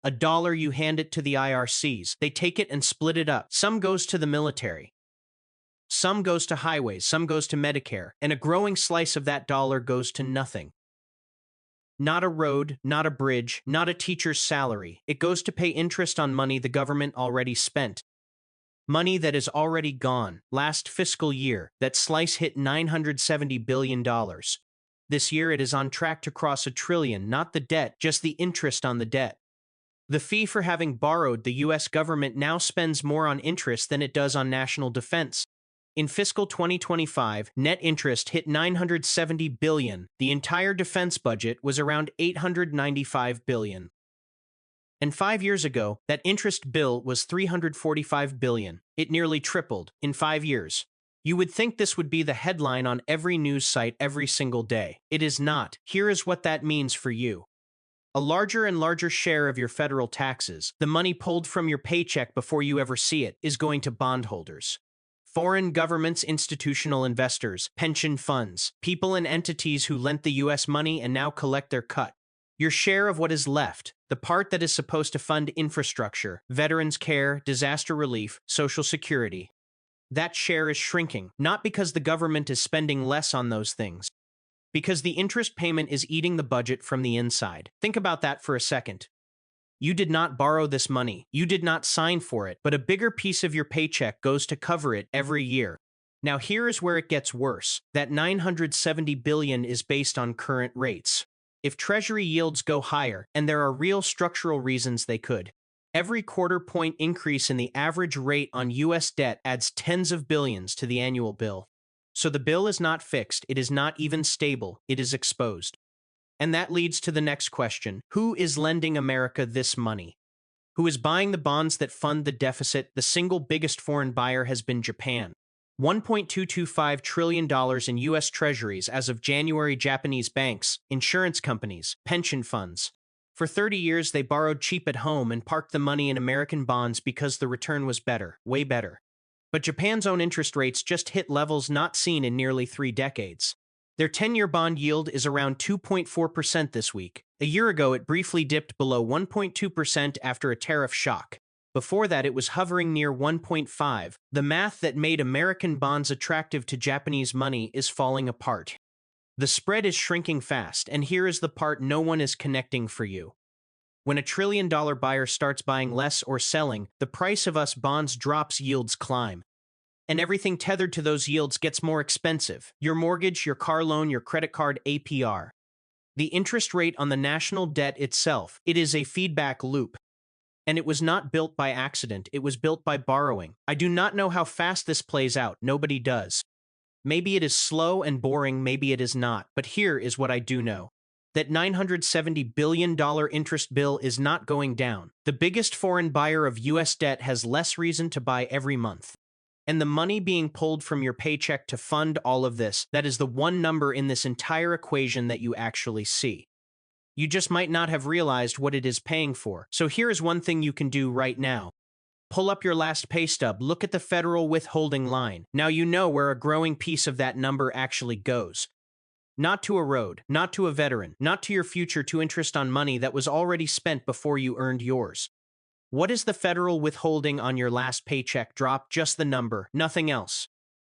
A dollar, you hand it to the IRCs. They take it and split it up. Some goes to the military. Some goes to highways. Some goes to Medicare. And a growing slice of that dollar goes to nothing. Not a road, not a bridge, not a teacher's salary. It goes to pay interest on money the government already spent. Money that is already gone. Last fiscal year, that slice hit $970 billion. This year it is on track to cross $1 trillion, not the debt, just the interest on the debt. The fee for having borrowed, the U.S. government now spends more on interest than it does on national defense. In fiscal 2025, net interest hit $970 billion. The entire defense budget was around $895 billion. And 5 years ago, that interest bill was $345 billion. It nearly tripled in 5 years. You would think this would be the headline on every news site every single day. It is not. Here is what that means for you. A larger and larger share of your federal taxes, the money pulled from your paycheck before you ever see it, is going to bondholders. Foreign governments, institutional investors, pension funds, people and entities who lent the U.S. money and now collect their cut. Your share of what is left, the part that is supposed to fund infrastructure, veterans care, disaster relief, Social Security. That share is shrinking, not because the government is spending less on those things, because the interest payment is eating the budget from the inside. Think about that for a second. You did not borrow this money. You did not sign for it, but a bigger piece of your paycheck goes to cover it every year. Now here is where it gets worse. That $970 billion is based on current rates. If Treasury yields go higher, and there are real structural reasons they could, every quarter-point increase in the average rate on U.S. debt adds tens of billions to the annual bill. So the bill is not fixed, it is not even stable, it is exposed. And that leads to the next question. Who is lending America this money? Who is buying the bonds that fund the deficit? The single biggest foreign buyer has been Japan. $1.225 trillion in U.S. Treasuries as of January. Japanese banks, insurance companies, pension funds. For 30 years, they borrowed cheap at home and parked the money in American bonds because the return was better, way better. But Japan's own interest rates just hit levels not seen in nearly 3 decades. Their 10-year bond yield is around 2.4% this week. A year ago, it briefly dipped below 1.2% after a tariff shock. Before that, it was hovering near 1.5%. The math that made American bonds attractive to Japanese money is falling apart. The spread is shrinking fast, and here is the part no one is connecting for you. When a $1 trillion buyer starts buying less or selling, the price of US bonds drops, yields climb. And everything tethered to those yields gets more expensive. Your mortgage, your car loan, your credit card APR. The interest rate on the national debt itself, it is a feedback loop. And it was not built by accident, it was built by borrowing. I do not know how fast this plays out, nobody does. Maybe it is slow and boring, maybe it is not, but here is what I do know. That $970 billion interest bill is not going down. The biggest foreign buyer of U.S. debt has less reason to buy every month. And the money being pulled from your paycheck to fund all of this, that is the one number in this entire equation that you actually see. You just might not have realized what it is paying for. So here is one thing you can do right now. Pull up your last pay stub, look at the federal withholding line. Now you know where a growing piece of that number actually goes. Not to a road, not to a veteran, not to your future, to interest on money that was already spent before you earned yours. What is the federal withholding on your last paycheck? Drop just the number, nothing else.